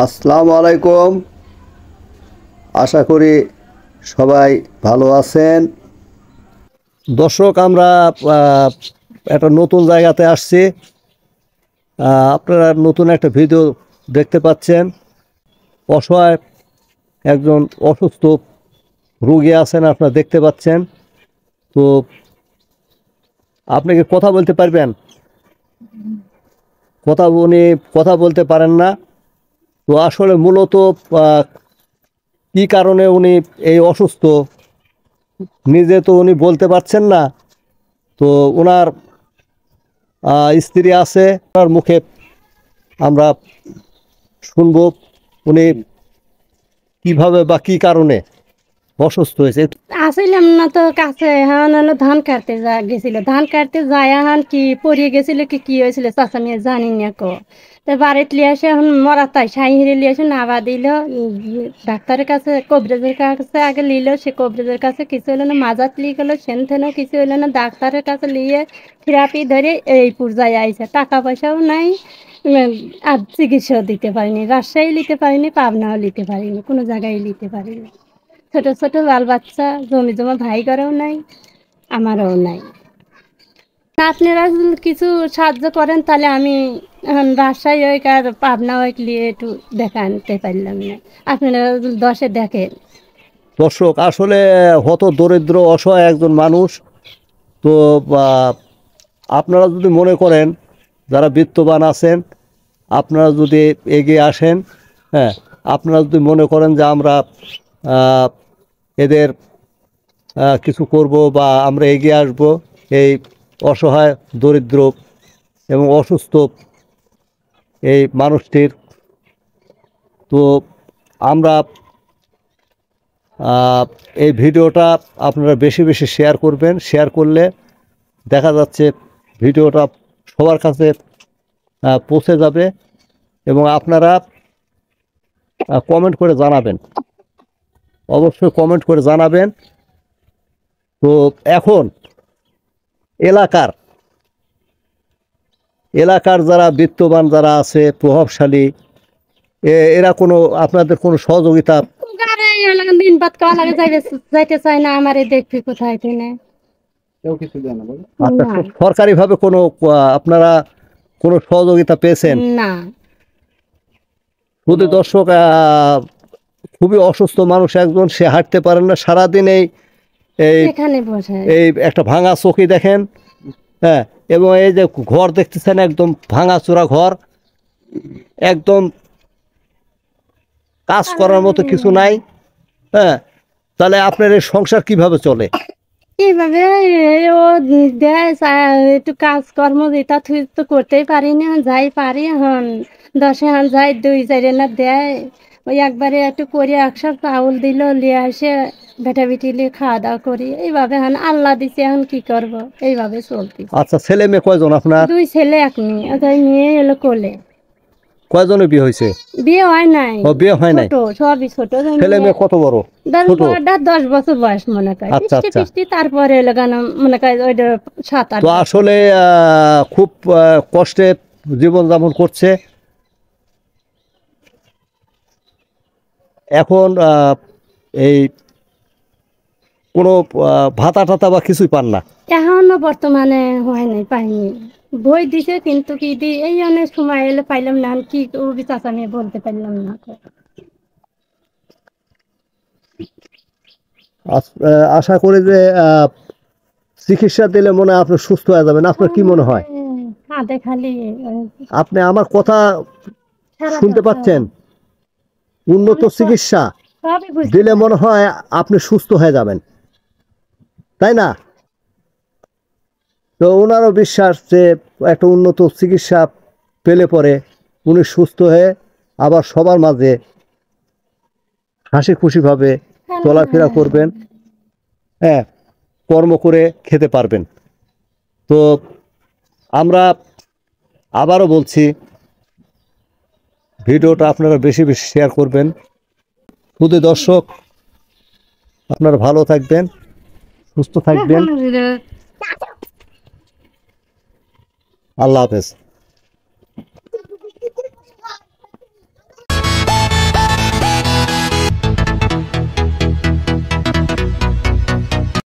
আসসালামু আলাইকুম। আশা করি সবাই ভালো আছেন। দর্শক, আমরা একটা নতুন জায়গাতে আসছি। আপনারা নতুন একটা ভিডিও দেখতে পাচ্ছেন। অসহায় একজন অসুস্থ রোগী আছেন, আপনারা দেখতে পাচ্ছেন। তো আপনি কি কথা বলতে পারবেন? উনি কথা বলতে পারেন না। তো আসলে মূলত কি কারণে উনি এই অসুস্থ, নিজে তো উনি বলতে পারছেন না। তো ওনার স্ত্রী আছে, ওনার মুখে আমরা শুনব উনি কিভাবে বা কি কারণে অসুস্থ হয়েছে। আসিলাম না তো কাছে এখন হলো ধান কাটতে গেছিল, ধান কাটতে যায় এখন কি পড়িয়ে গেছিল কি হয়েছিল চাচা নিয়ে জানি না কো। তো বাড়িতে লিয়ে আসে এখন মরা তাই সাই হিরে লিয়ে আসে নাবা দিল। ডাক্তারের কাছে কবিরাজের কাছে আগে নিল, সে কবিরাজের কাছে কিছু হলো না, মাজাত লিয়ে গেলো, সেন থেনও কিছু হলো না। ডাক্তারের কাছে নিয়ে থেরাপি ধরে এই পর্যায়ে আইছে, টাকা পয়সাও নাই। আর চিকিৎসাও দিতে পারিনি, রাজশাহী নিতে পারিনি, পাবনাও নিতে পারিনি, কোনো জায়গায় নিতে পারিনি। ছোট ছোট বাল বাচ্চা, জমি জমা ভাই করেও নাই, আমারও নাই। আপনারা যদি কিছু সাহায্য করেন তাহলে আমি এখন রাজশাহী হোক আর পাবনা হোক নিয়ে একটু দেখা আনতে পারলাম না। আপনারা দশে দেখেন। দর্শক, আসলে হত দরিদ্র অসহায় একজন মানুষ। তো আপনারা যদি মনে করেন, যারা বিত্তবান আছেন, আপনারা যদি এগিয়ে আসেন, হ্যাঁ, আপনারা যদি মনে করেন যে আমরা এদের কিছু করব বা আমরা এগিয়ে আসব এই অসহায় দরিদ্র এবং অসুস্থ এই মানুষটির, তো আমরা এই ভিডিওটা আপনারা বেশি বেশি শেয়ার করবেন। শেয়ার করলে দেখা যাচ্ছে ভিডিওটা সবার কাছে পৌঁছে যাবে এবং আপনারা কমেন্ট করে জানাবেন, অবশ্যই কমেন্ট করে জানাবেন। তো এখন এলাকার যারা বিত্তবান যারা আছে, প্রভাবশালী, এরা কোনো আপনাদের কোনো সহযোগিতা দিন বাদ করা লাগে, যাইতে চাই না, আমারে দেখবি কোথায় না। আচ্ছা, সরকারিভাবে কোনো আপনারা কোনো সহযোগিতা পেয়েছেন না? শুধু দর্শক, খুবই অসুস্থ মানুষ একজন, সে হাঁটতে পারেন না, সারাদিন এই এই একটা ভাঙা চৌকি দেখেন, হ্যাঁ, এবং এই যে ঘর দেখতেছেন একদম ভাঙাচোরা ঘর, একদম কাজ করার মতো কিছু নাই। হ্যাঁ, তাহলে আপনার এই সংসার কিভাবে চলে? এইভাবে ও দেয় একটু কাজকর্ম যেটা তুই তো করতেই পারি না, যাই পারি এখন 10 যাই 2-4 না দেয়। ওই একবারে একটু করে একশো চাউল দিল, নিয়ে আসে বেটা বেটি নিয়ে খাওয়া দাওয়া করি। এইভাবে এখন আল্লাহ দিছে, এখন কি করব, এইভাবে চলতি। আচ্ছা, ছেলে মেয়ে কয়জন আপনার? 2 ছেলে 1 মেয়ে। মেয়ে এলো কোলে। কয়জনের বিয়ে হয়েছে? বিয়ে হয় নাই। বিয়ে হয় নাই, সবই ছোট। ছেলে মেয়ে কত বড়? 10 বছর বয়স মনে কয়। আচ্ছা আচ্ছা। তারপরে এলো গান মনে কয় ওইটা 7-8। তো আসলে খুব কষ্টে জীবনযাপন করছে। এখন এই কোনো ভাতা টাতা বা কিছুই পান না? এখনো বর্তমানে হয় নাই, পাইনি। বই দিছে কিন্তু কি দি এই অনেক সময় এলে পাইলাম না, কি করবি চাচা আমি বলতে পারলাম না। আশা করি যে চিকিৎসা দিলে মনে হয় আপনি সুস্থ হয়ে যাবেন। আপনার কি মনে হয়? কাঁদে খালি। আপনি আমার কথা শুনতে পাচ্ছেন? উন্নত চিকিৎসা দিলে মনে হয় আপনি সুস্থ হয়ে যাবেন, তাই না? তো ওনারও বিশ্বাস যে একটা উন্নত চিকিৎসা পেলে পরে উনি সুস্থ হয়ে আবার সবার মাঝে হাসি খুশিভাবে চলাফেরা করবেন, হ্যাঁ, কর্ম করে খেতে পারবেন। তো আমরা আবারও বলছি, ভিডিওটা আপনারা বেশি বেশি শেয়ার করবেন। শুধু দর্শক, আপনারা ভালো থাকবেন, সুস্থ থাকবেন। আল্লাহ হাফেজ।